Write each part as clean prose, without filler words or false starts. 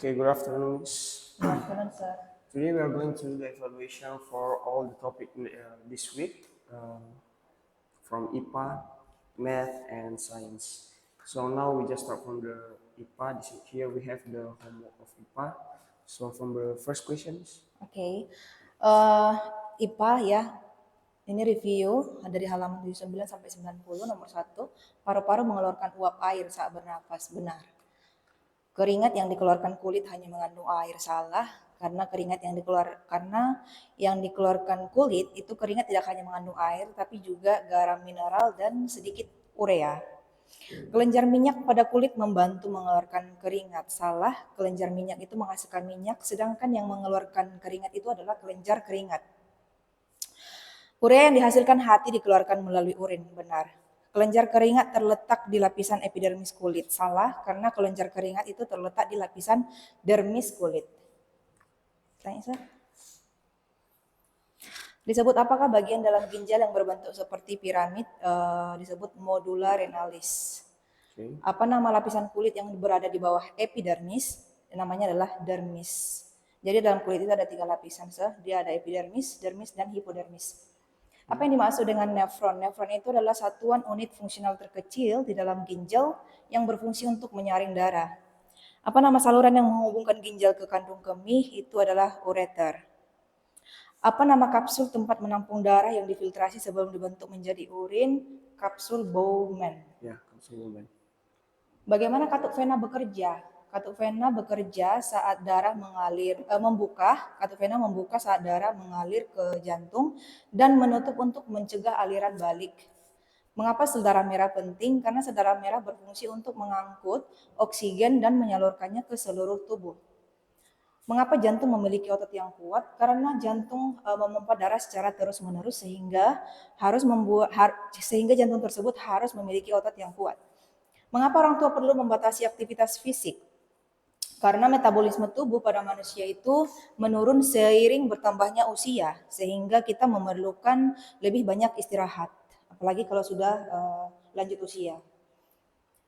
Okay, good afternoon, Miss. Good afternoon, sir. Today we are going to do the evaluation for all the topic this week from IPA, Math, and Science. So now we just start from the IPA. Here we have the homework of IPA. So from the first questions. Oke. IPA ya. Ini review dari halaman 79 sampai 90 nomor 1. Paru-paru mengeluarkan uap air saat bernapas. Benar. Keringat yang dikeluarkan kulit hanya mengandung air. Salah. Karena yang dikeluarkan kulit itu keringat tidak hanya mengandung air tapi juga garam mineral dan sedikit urea. Kelenjar minyak pada kulit membantu mengeluarkan keringat. Salah, kelenjar minyak itu menghasilkan minyak, sedangkan yang mengeluarkan keringat itu adalah kelenjar keringat. Urea yang dihasilkan hati dikeluarkan melalui urin. Benar. Kelenjar keringat terletak di lapisan epidermis kulit. Salah, karena kelenjar keringat itu terletak di lapisan dermis kulit. Tanya, Sir. Disebut apakah bagian dalam ginjal yang berbentuk seperti piramid? Disebut modula renalis. Apa nama lapisan kulit yang berada di bawah epidermis? Namanya adalah dermis. Jadi dalam kulit itu ada 3 lapisan, sir. Dia ada epidermis, dermis, dan hipodermis. Apa yang dimaksud dengan nefron? Nefron itu adalah satuan unit fungsional terkecil di dalam ginjal yang berfungsi untuk menyaring darah. Apa nama saluran yang menghubungkan ginjal ke kandung kemih? Itu adalah ureter. Apa nama kapsul tempat menampung darah yang difiltrasi sebelum dibentuk menjadi urin? Kapsul Bowman. Ya, kapsul Bowman. Bagaimana katup vena bekerja? Katup vena bekerja saat darah katup vena membuka saat darah mengalir ke jantung dan menutup untuk mencegah aliran balik. Mengapa sel darah merah penting? Karena sel darah merah berfungsi untuk mengangkut oksigen dan menyalurkannya ke seluruh tubuh. Mengapa jantung memiliki otot yang kuat? Karena jantung memompa darah secara terus-menerus sehingga jantung tersebut harus memiliki otot yang kuat. Mengapa orang tua perlu membatasi aktivitas fisik? Karena metabolisme tubuh pada manusia itu menurun seiring bertambahnya usia, sehingga kita memerlukan lebih banyak istirahat, apalagi kalau sudah lanjut usia.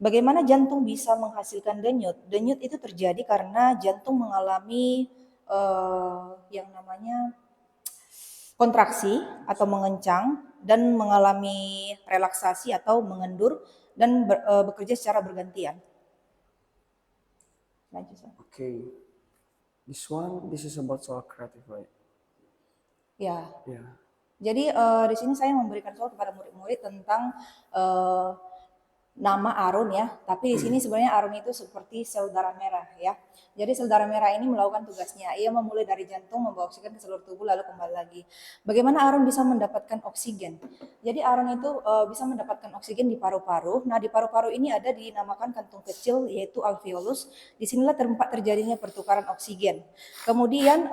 Bagaimana jantung bisa menghasilkan denyut? Denyut itu terjadi karena jantung mengalami yang namanya kontraksi atau mengencang dan mengalami relaksasi atau mengendur dan bekerja secara bergantian. Lanjut. Okay. This is about soal kreatif, right? Ya. Yeah. Jadi di sini saya memberikan soal kepada murid-murid tentang nama arun ya, tapi di sini sebenarnya arun itu seperti sel darah merah ya. Jadi sel darah merah ini melakukan tugasnya. Ia memulai dari jantung membawa oksigen ke seluruh tubuh lalu kembali lagi. Bagaimana arun bisa mendapatkan oksigen? Jadi arun itu bisa mendapatkan oksigen di paru-paru. Nah, di paru-paru ini ada dinamakan kantung kecil yaitu alveolus. Disinilah tempat terjadinya pertukaran oksigen. Kemudian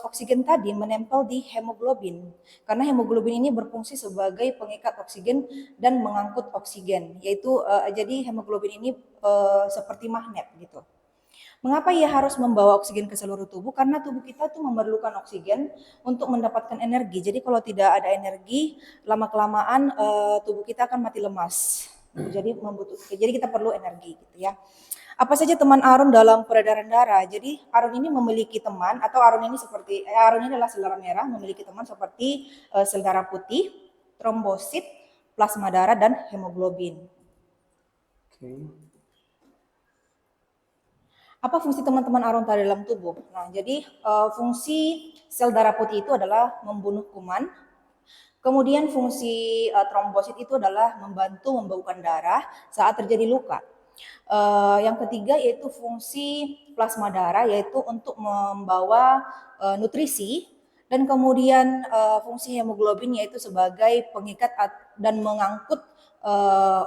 oksigen tadi menempel di hemoglobin. Karena hemoglobin ini berfungsi sebagai pengikat oksigen dan mengangkut oksigen, yaitu jadi hemoglobin ini seperti magnet gitu. Mengapa ia harus membawa oksigen ke seluruh tubuh? Karena tubuh kita tuh memerlukan oksigen untuk mendapatkan energi. Jadi kalau tidak ada energi, lama-kelamaan tubuh kita akan mati lemas. Jadi kita perlu energi gitu ya. Apa saja teman arun dalam peredaran darah? Jadi arun ini memiliki teman atau arun ini adalah sel darah merah memiliki teman seperti sel darah putih, trombosit, plasma darah dan hemoglobin. Okay. Apa fungsi teman-teman arun dalam tubuh? Nah, jadi fungsi sel darah putih itu adalah membunuh kuman. Kemudian fungsi trombosit itu adalah membantu membaukan darah saat terjadi luka. Yang ketiga yaitu fungsi plasma darah yaitu untuk membawa nutrisi dan kemudian fungsi hemoglobin yaitu sebagai pengikat dan mengangkut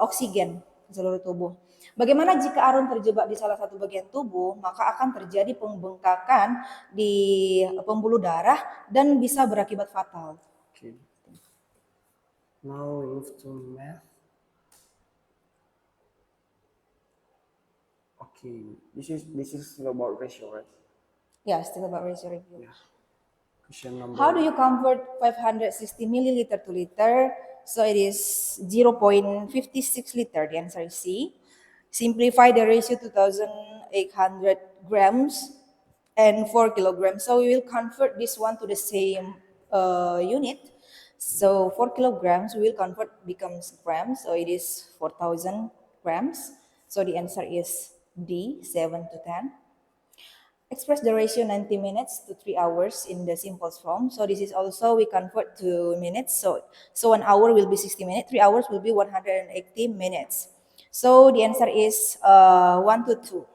oksigen ke seluruh tubuh. Bagaimana jika arun terjebak di salah satu bagian tubuh, maka akan terjadi pembengkakan di pembuluh darah dan bisa berakibat fatal. Okay. Now we move to math. Okay, this is still about ratio, right? Yeah, still about ratio review. Yeah. Question number. How do you convert 560 milliliter to liter? So it is 0.56 liter. The answer is C. Simplify the ratio 2000 800 grams and 4 kilograms. So we will convert this one to the same unit. So 4 kilograms we will convert becomes grams. So it is 4,000 grams. So the answer is D, 7 to 10. Express the ratio 90 minutes to 3 hours in the simple form. So this is also we convert to minutes. So 1 hour will be 60 minutes, 3 hours will be 180 minutes. So the answer is 1 to 2.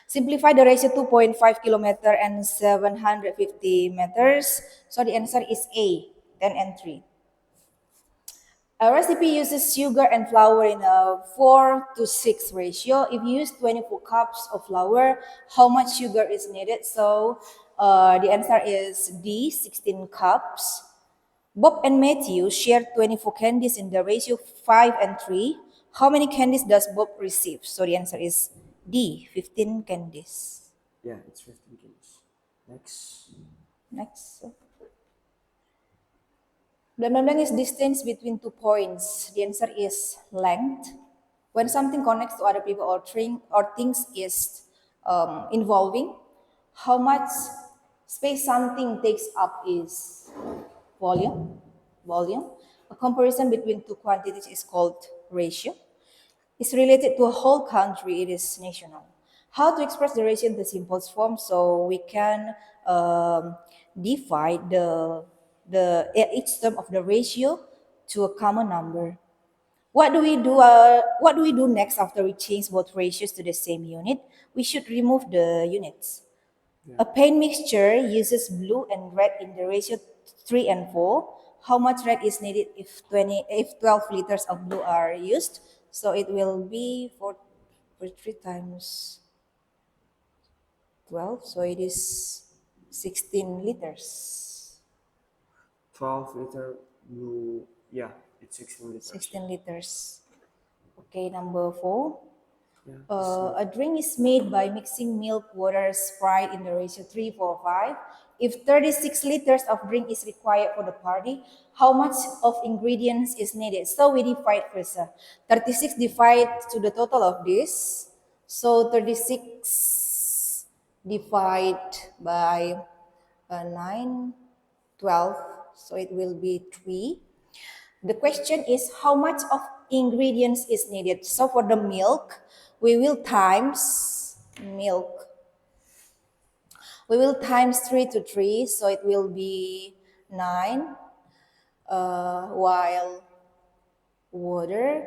Simplify the ratio 2.5 kilometer and 750 meters. So the answer is A, 10 and 3. A recipe uses sugar and flour in a 4 to 6 ratio. If you use 24 cups of flour, how much sugar is needed? So the answer is D, 16 cups. Bob and Matthew share 24 candies in the ratio 5 and 3. How many candies does Bob receive? So the answer is D, 15 candies. Yeah, it's 15 kilos. Next. Next. Blank is distance between 2 points. The answer is length. When something connects to other people or things is involving, how much space something takes up is volume. Volume. A comparison between two quantities is called ratio. It's related to a whole country. It is national. How to express the ratio in the simplest form? So we can divide each term of the ratio to a common number. What do we do? What do we do next after we change both ratios to the same unit? We should remove the units. A paint mixture uses blue and red in the ratio 3 and 4. How much red is needed if 12 liters of blue are used? So it will be 3 times 12. So it is 16 liters. 12 liter blue. Yeah, it's 16 liters. 16 liters. Okay, number 4. Yeah, A drink is made by mixing milk, water, Sprite in the ratio 3, 4, 5. If 36 liters of drink is required for the party, how much of ingredients is needed? So we divide first. 36 divided to the total of this. So 36 divided by 9, 12. So it will be 3. The question is how much of ingredients is needed. So for the milk, we will times milk. We will times 3 to 3, so it will be 9. While water,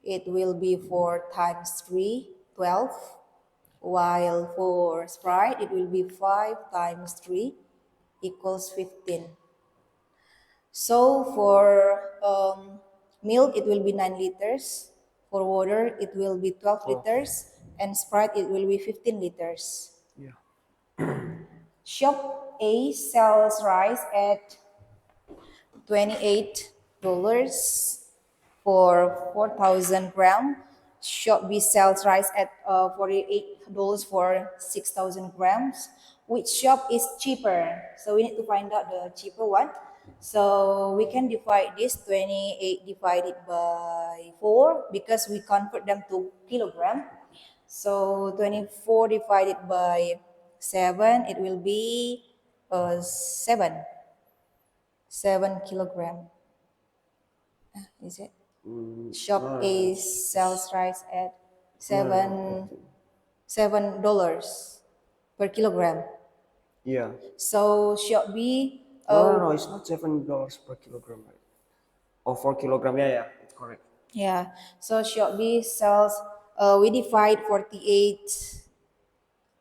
it will be 4 times 3, 12. While for Sprite, it will be 5 times 3 equals 15. So for milk, it will be 9 liters. For water, it will be 12 liters. And Sprite, it will be 15 liters. yeah. Shop A sells rice at $28 for 4,000 grams. Shop B sells rice at $48 for 6,000 grams. Which shop is cheaper? So we need to find out the cheaper one. So we can divide this 28 divided by 4 because we convert them to kilogram. So 24 divided by 7, it will be 7 kilogram. Is it? Shop no, A sells rice at $7 per kilogram. Yeah. So shop B, No, it's not $7 per kilogram, right? Oh, 4 kilogram. Yeah, it's correct. yeah. So shop B sells. We divide 48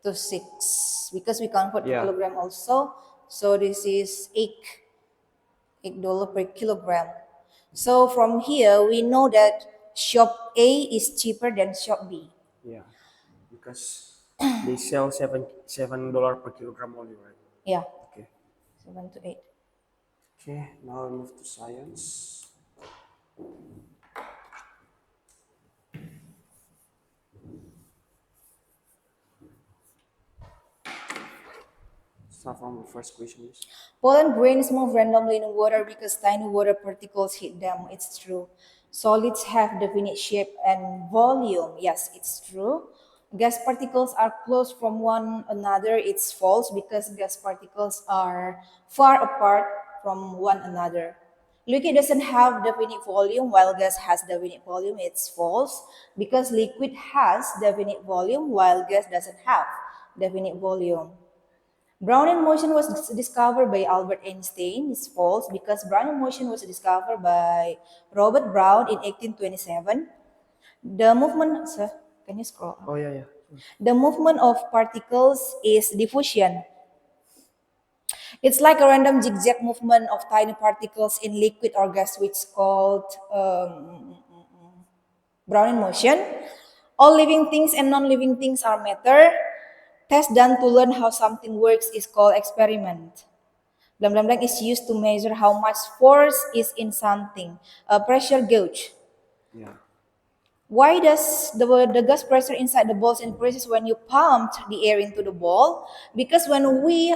to 6 because we convert to Yeah. kilogram also. So this is $8 per kilogram. So from here we know that shop A is cheaper than shop B. Yeah, because they sell $7 per kilogram only, right? Yeah, Okay. 7 to 8. Okay, now we move to science. Start from the first question, please. Pollen grains move randomly in water because tiny water particles hit them. It's true. Solids have definite shape and volume. Yes, it's true. gas particles are close from one another, it's false because gas particles are far apart from one another. Liquid doesn't have definite volume while gas has definite volume, it's false because liquid has definite volume while gas doesn't have definite volume. Brownian motion was discovered by Albert Einstein. It's false because Brownian motion was discovered by Robert Brown in 1827. The movement, sir, can you scroll up? Oh yeah, yeah. The movement of particles is diffusion. It's like a random zigzag movement of tiny particles in liquid or gas, which is called Brownian motion. All living things and non-living things are matter. Tests done to learn how something works is called experiment. Blank blank blank is used to measure how much force is in something. A pressure gauge. Yeah. Why does the gas pressure inside the balls increases when you pumped the air into the ball? Because when we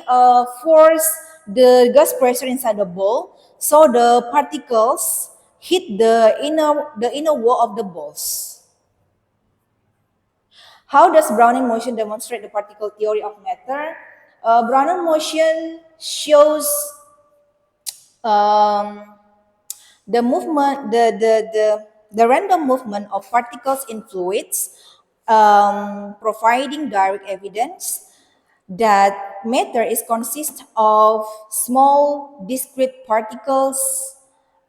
force the gas pressure inside the ball, so the particles hit the inner wall of the balls. How does Brownian motion demonstrate the particle theory of matter? Brownian motion shows um, the movement, the random movement of particles in fluids, providing direct evidence that matter is consist of small discrete particles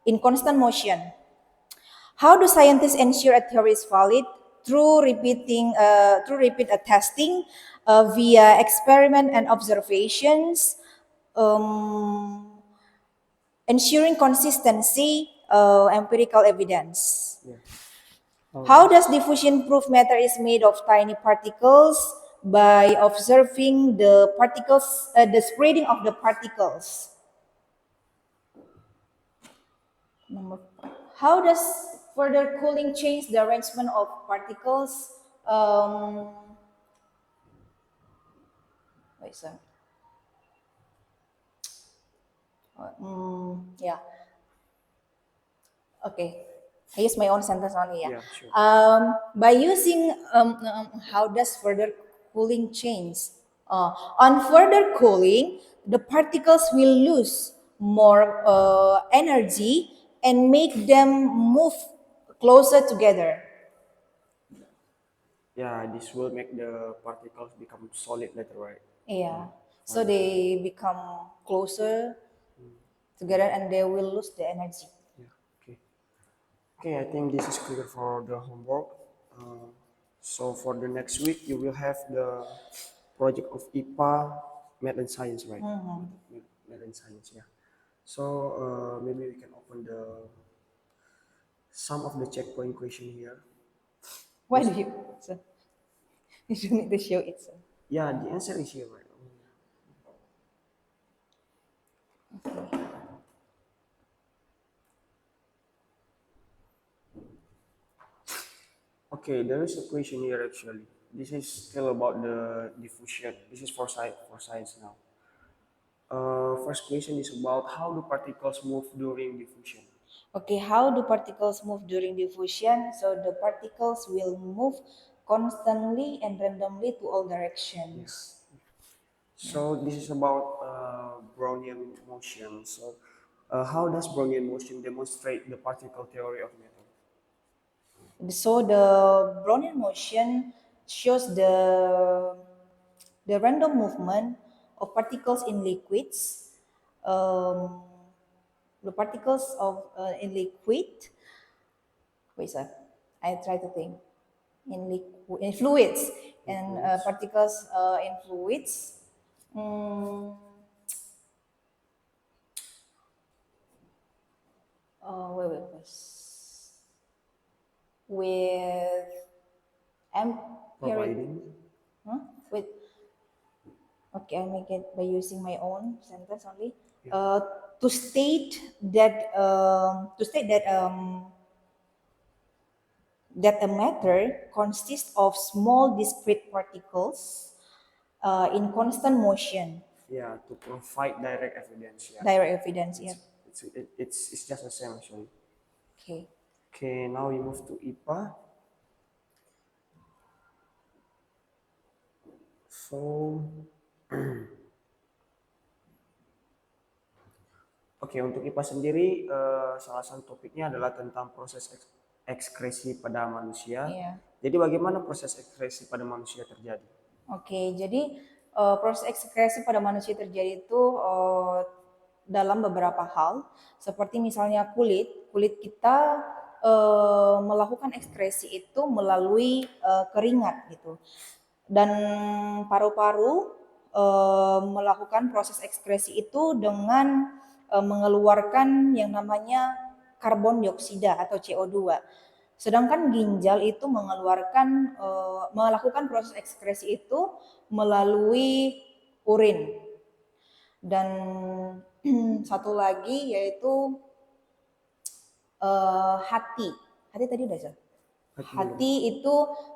in constant motion. How do scientists ensure a theory is valid? Through repeat testing via experiment and observations, um, ensuring consistency, empirical evidence. Yeah. How How does does diffusion prove matter is made of tiny particles? By observing the spreading of the particles. How does further cooling change the arrangement of particles? Um, wait, sorry. Yeah. Okay. I use my own sentence only. Yeah. Yeah, sure. By using how does further cooling change? On further cooling, the particles will lose more energy and make them move closer together. Yeah, this will make the particles become solid later, right? Yeah. So they become closer together and they will lose the energy. Yeah. Okay. Okay, I think this is clear for the homework. So for the next week, you will have the project of IPA, Math and Science, right? Math and Science, yeah. So maybe we can open the some of the checkpoint question here. Why do you? So you don't need to show it. So. Yeah, the answer is here, right? Okay, there is a question here actually. This is still about the diffusion. This is for science now. First question is about how do particles move during diffusion? Okay, how do particles move during diffusion? So the particles will move constantly and randomly to all Yeah. directions. So this is about Brownian motion. So how does Brownian motion demonstrate the particle theory of matter? So the Brownian motion shows the random movement of particles in liquids. Um, the particles of in liquid. Wait, sir. I try to think in fluids and Influence. particles in fluids. Mm, wait. With empiric. Providing. Huh? Wait. Okay, I make it by using my own sentence only. Yeah. To state that that a matter consists of small discrete particles in constant motion. Yeah, to provide direct evidence. Yeah. Direct evidence. Yeah. It's just the same actually. Okay. Okay, now we move to IPA. So, oke, untuk IPA sendiri, salah satu topiknya adalah tentang proses ekskresi pada manusia. Iya. Jadi bagaimana proses ekskresi pada manusia terjadi? Oke, jadi proses ekskresi pada manusia terjadi itu dalam beberapa hal, seperti misalnya kulit kita melakukan ekskresi itu melalui keringat gitu, dan paru-paru melakukan proses ekskresi itu dengan mengeluarkan yang namanya karbon dioksida atau CO2. Sedangkan ginjal itu melakukan proses ekskresi itu melalui urin. Dan satu lagi yaitu hati. Hati tadi udah Zal? Hati itu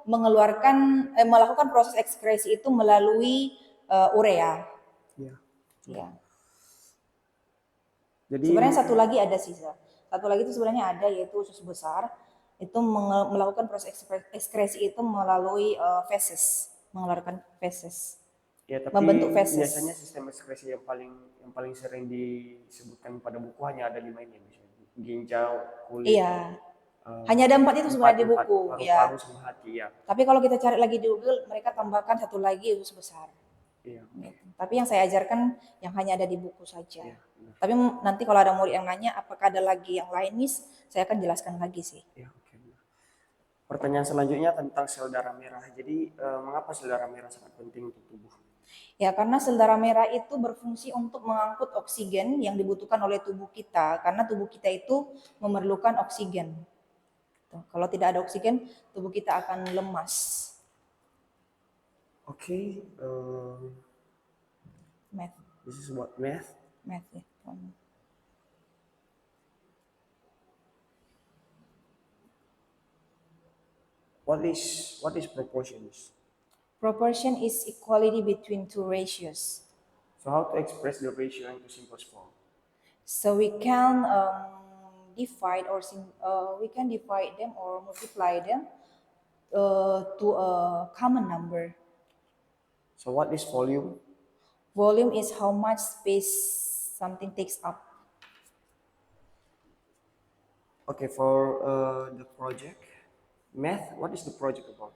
melakukan proses ekskresi itu melalui urea. Ya. Ya. Jadi Sebenarnya satu lagi ada sih, Zal. Satu lagi itu sebenarnya ada yaitu usus besar. Itu melakukan proses ekskresi itu melalui mengeluarkan feses, ya, tapi membentuk feses. biasanya sistem ekskresi yang paling sering disebutkan pada buku hanya ada 5 ini, misalnya ginjal, kulit, Iya, hanya ada 4 itu sebenarnya di buku, ya. paru-paru sama hati ya. Tapi kalau kita cari lagi di Google, mereka tambahkan satu lagi usus besar. Iya. Gitu. Tapi yang saya ajarkan yang hanya ada di buku saja. Iya, benar. Tapi nanti kalau ada murid yang nanya apakah ada lagi yang lain, Miss, saya akan jelaskan lagi sih. Ya, oke. Pertanyaan selanjutnya tentang sel darah merah. Jadi, mengapa sel darah merah sangat penting untuk tubuh? Ya, karena sel darah merah itu berfungsi untuk mengangkut oksigen yang dibutuhkan oleh tubuh kita. Karena tubuh kita itu memerlukan oksigen. Tuh, kalau tidak ada oksigen, tubuh kita akan lemas. Oke, Math. this is what math. Math ya. What is proportions? Proportion is equality between two ratios. So how to express the ratio into simple form? So we can divide them or multiply them to a common number. So what is volume? Volume is how much space something takes up. Okay, for the project math, what is the project about?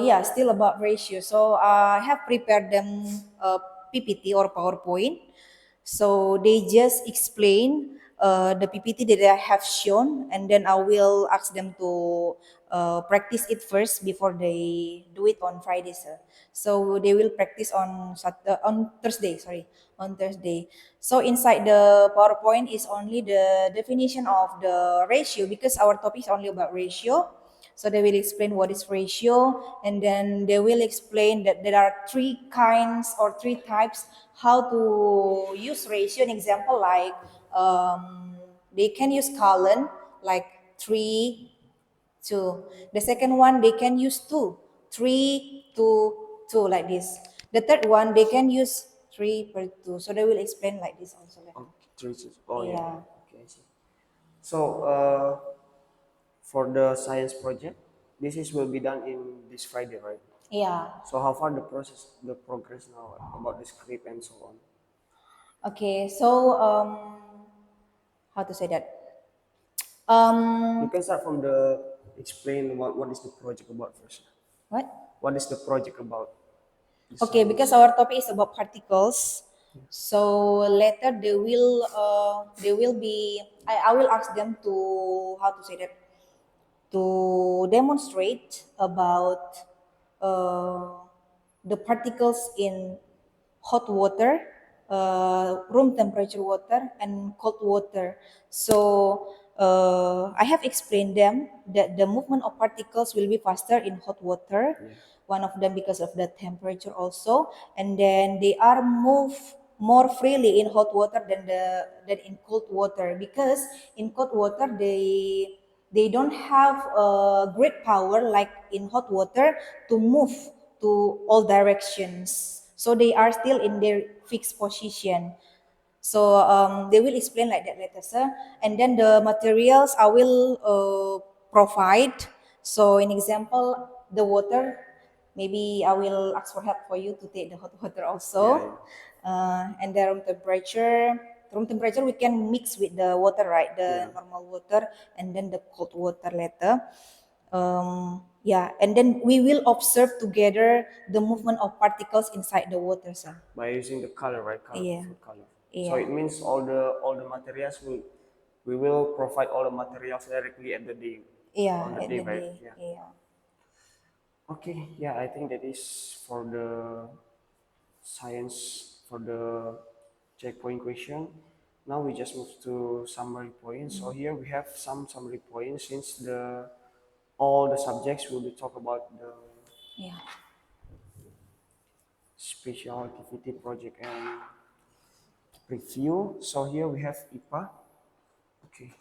Yeah, still about ratio. So I have prepared them a PPT or PowerPoint. So they just explain the PPT that I have shown, and then I will ask them to practice it first before they do it on Friday, sir. So they will practice on Thursday. Sorry, on Thursday. So inside the PowerPoint is only the definition of the ratio because our topic is only about ratio. So they will explain what is ratio, and then they will explain that there are 3 kinds or 3 types how to use ratio. An example like they can use column like 3, 2. The second one they can use 2, 3, 2, 2 like this. The third one they can use 3 per 2. So they will explain like this also. Oh yeah. Yeah. Okay, I see. So for the science project, will be done in this Friday, right? Yeah. So how far the progress now about the script and so on? Okay. So how to say that? You can start from the explain what is the project about first. What? What is the project about? Okay, because our topic is about particles, so later they will be. I will ask them to how to say that, to demonstrate about the particles in hot water, room temperature water, and cold water. So I have explained them that the movement of particles will be faster in hot water. One of them because of the temperature also, and then they are move more freely in hot water than in cold water, because in cold water they don't have great power like in hot water to move to all directions. So they are still in their fixed position. So they will explain like that later, sir. And then the materials I will provide. So in example, the water maybe I will ask for help for you to take the hot water also. And the room temperature we can mix with the water, right? The normal water and then the cold water later. And then we will observe together the movement of particles inside the water, sir. By using the color, right? Yeah. Food color. So it means all the materials we will provide all the materials directly at the day. Yeah, On the at day, the right? day. Yeah. Okay, yeah, I think that is for the science for the checkpoint question. Now we just move to summary points. So here we have some summary points since all the subjects will be talk about the Yeah. special activity project and review. So here we have IPA. Okay,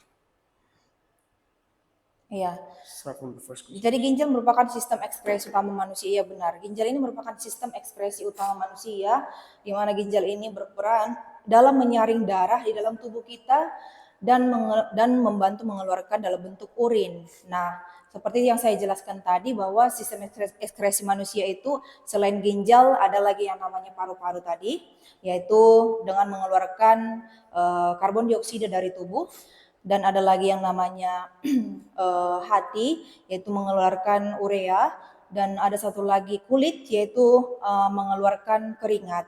Iya. start from the first question. Jadi ginjal merupakan sistem ekspresi utama manusia. Iya benar. Ginjal ini merupakan sistem ekspresi utama manusia, di mana ginjal ini berperan dalam menyaring darah di dalam tubuh kita dan membantu mengeluarkan dalam bentuk urin. Nah, seperti yang saya jelaskan tadi bahwa sistem ekskresi manusia itu selain ginjal ada lagi yang namanya paru-paru tadi, yaitu dengan mengeluarkan karbon dioksida dari tubuh. Dan ada lagi yang namanya hati, yaitu mengeluarkan urea, dan ada satu lagi kulit, yaitu mengeluarkan keringat.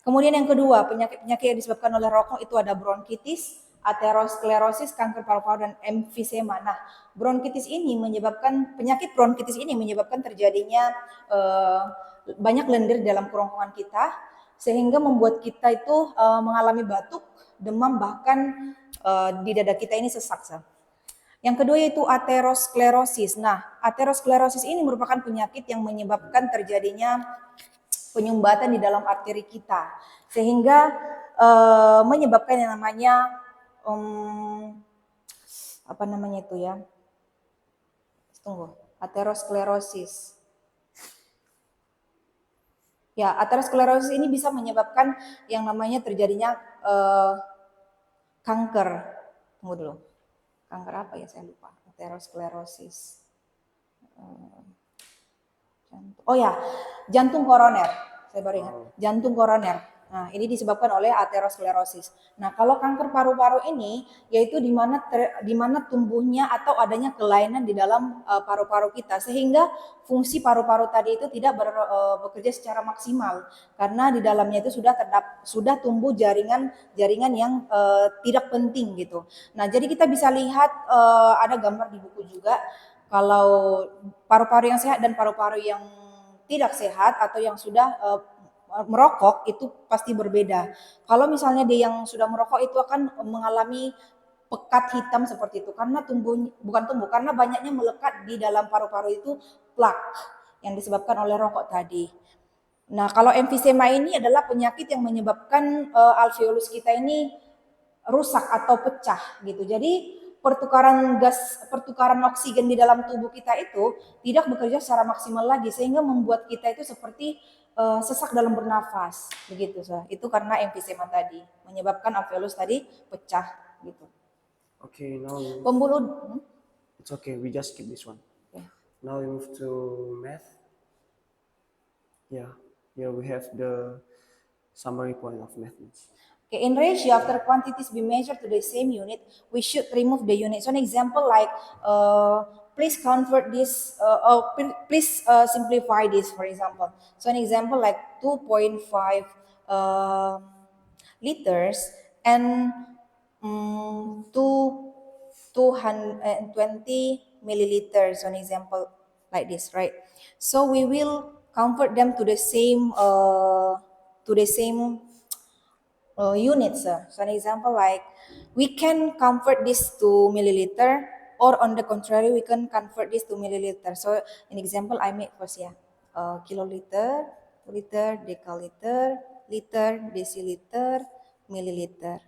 Kemudian yang kedua, penyakit-penyakit yang disebabkan oleh rokok itu ada bronkitis, aterosklerosis, kanker paru-paru, dan emfisema. Nah, penyakit bronkitis ini menyebabkan terjadinya banyak lendir dalam kerongkongan kita, sehingga membuat kita itu mengalami batuk, demam, bahkan di dada kita ini sesak. Yang kedua yaitu aterosklerosis. Nah, aterosklerosis ini merupakan penyakit yang menyebabkan terjadinya penyumbatan di dalam arteri kita, sehingga menyebabkan yang namanya aterosklerosis. Ya, aterosklerosis ini bisa menyebabkan yang namanya terjadinya kanker. Tunggu dulu. Kanker apa ya, saya lupa. Aterosklerosis. Jantung koroner. Saya baru ingat. Jantung koroner. Nah, ini disebabkan oleh aterosklerosis. Nah, kalau kanker paru-paru ini yaitu di mana tumbuhnya atau adanya kelainan di dalam paru-paru kita, sehingga fungsi paru-paru tadi itu tidak bekerja secara maksimal karena di dalamnya itu sudah tumbuh jaringan yang tidak penting gitu. Nah, jadi kita bisa lihat ada gambar di buku juga kalau paru-paru yang sehat dan paru-paru yang tidak sehat atau yang sudah merokok itu pasti berbeda. Kalau misalnya dia yang sudah merokok itu akan mengalami pekat hitam seperti itu karena karena banyaknya melekat di dalam paru-paru itu plak yang disebabkan oleh rokok tadi. Nah, kalau emfisema ini adalah penyakit yang menyebabkan alveolus kita ini rusak atau pecah gitu. Jadi pertukaran oksigen di dalam tubuh kita itu tidak bekerja secara maksimal lagi sehingga membuat kita itu seperti sesak dalam bernafas begitu. Itu karena emfisema tadi menyebabkan alveolus tadi pecah gitu. Okay, now it's okay, we just skip this one. Yeah. Now we move to math. Yeah, here we have the summary point of math. Okay, in ratio, after quantities be measured to the same unit, we should remove the unit. So an example like, please convert this, please simplify this, for example. So an example like 2.5 liters and 220 milliliters. So an example like this, right? So we will convert them to the same units. So an example like we can convert this to milliliter, or on the contrary we can convert this to milliliter. So an example I make first, kiloliter, liter, decaliter, liter, deciliter, milliliter,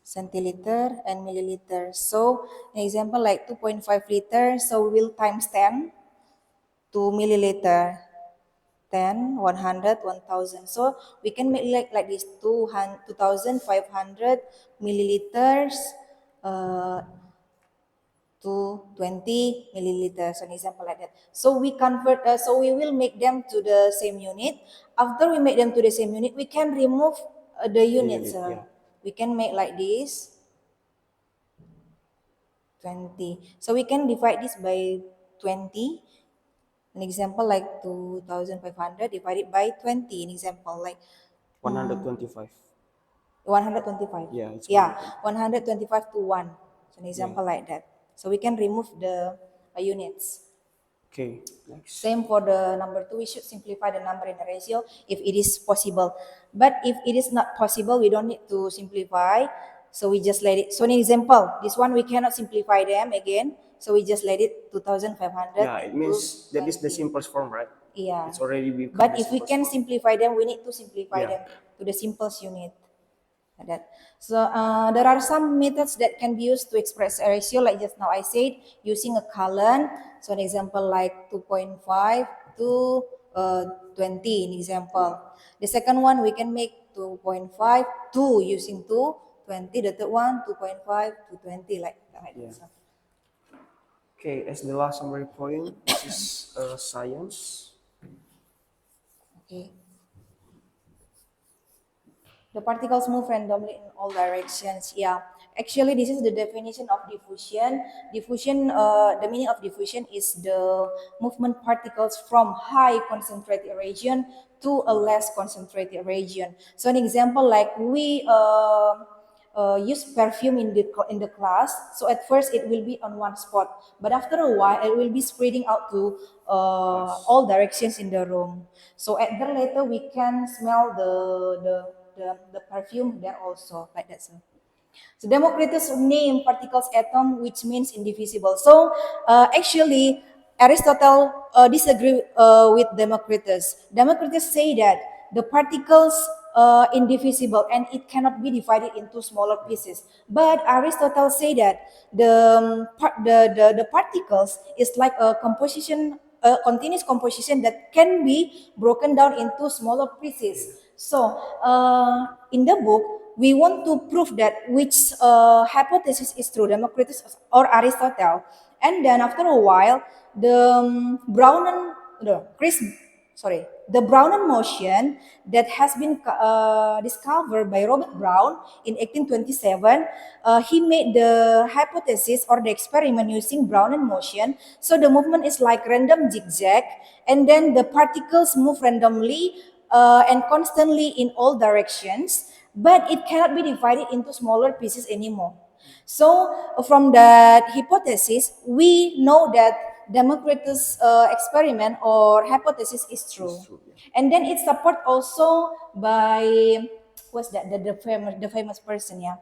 centiliter, and milliliter. So an example like 2.5 liters, so we'll times 10 to milliliter. 10, 100, 1000. So we can make like this 2500 milliliters, to 20 milliliters, an example like that. So we convert, so we will make them to the same unit. After we make them to the same unit, we can remove the units. unit, yeah. We can make like this, 20. So we can divide this by 20. An example like 2,500 divided by 20. An example like 125. 125. Yeah, it's Yeah, 125 to 1. So an example like that. So we can remove the units. Okay, next. Same for the number 2, we should simplify the number in the ratio if it is possible. But if it is not possible, we don't need to simplify. So we just let it. So an example, this one we cannot simplify them again. So we just let it 2,500. Yeah, it means that is the simplest form, right? Yeah. It's already become But the if we simplest can form. simplify them, we need to simplify Yeah. them to the simplest unit. Like that. So there are some methods that can be used to express a ratio, like just now I said, using a column. So an example like 2.5 to 20, an example. The second one we can make 2.5 to using 2, 20. The third one 2.5 to 20, like that. Yeah. So, Okay, as the last summary point, this is science. okay. The particles move randomly in all directions. Yeah, actually, this is the definition of diffusion. Diffusion, the meaning of diffusion is the movement particles from high concentrated region to a less concentrated region. So, an example like we use perfume in the class. So at first it will be on one spot, but after a while it will be spreading out to all directions in the room. So at the later we can smell the perfume there also, like that. So Democritus named particles atom, which means indivisible. So actually, Aristotle disagree with Democritus. Democritus say that the particles indivisible and it cannot be divided into smaller pieces. But Aristotle say that the particles is like a composition, a continuous composition that can be broken down into smaller pieces. So in the book, we want to prove that which hypothesis is true, Democritus or Aristotle. And then after a while, the Brownian motion that has been discovered by Robert Brown in 1827, he made the hypothesis or the experiment using Brownian motion. So the movement is like random zigzag, and then the particles move randomly and constantly in all directions, but it cannot be divided into smaller pieces anymore. So from that hypothesis, we know that Democritus experiment or hypothesis is true. It's true, yeah. And then it's supported also by what's that? The famous person, yeah.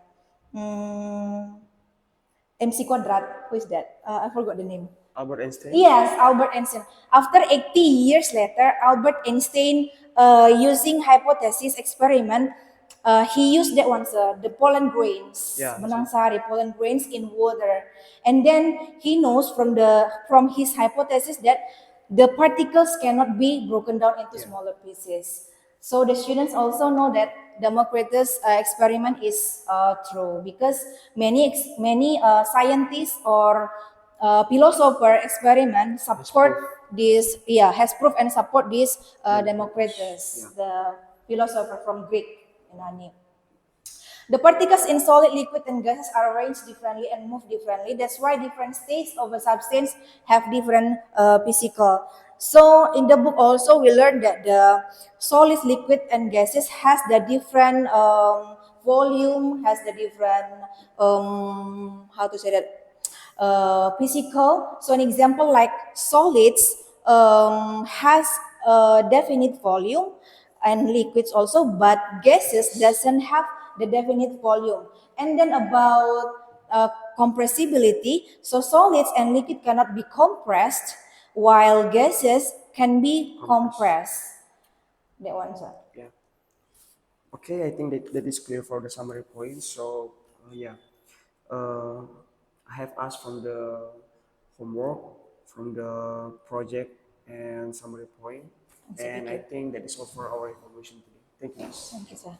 MC Quadrat. Who is that? I forgot the name. Albert Einstein. Yes, Albert Einstein. After 80 years later, Albert Einstein, using hypothesis experiment, he used that one, sir, the pollen grains, Yeah, benang sari, pollen grains in water, and then he knows from his hypothesis that the particles cannot be broken down into smaller pieces. So the students also know that Democritus experiment is true, because many scientists or philosopher experiment support this, has proved and support this Democritus, the philosopher from Greek. The particles in solid, liquid, and gases are arranged differently and move differently. That's why different states of a substance have different physical. So in the book also we learned that the solid, liquid, and gases has the different volume, has the different how to say that, physical. So an example like solids has a definite volume, and liquids also, but gases doesn't have the definite volume. And then about compressibility, so solids and liquid cannot be compressed, while gases can be compressed. That one, sir. Yeah. Okay, I think that is clear for the summary points. So yeah, uh, I have asked from the homework, from the project, and summary point, It's a and I video. think that is all for our information today. Thank you, miss. Thank you, sir.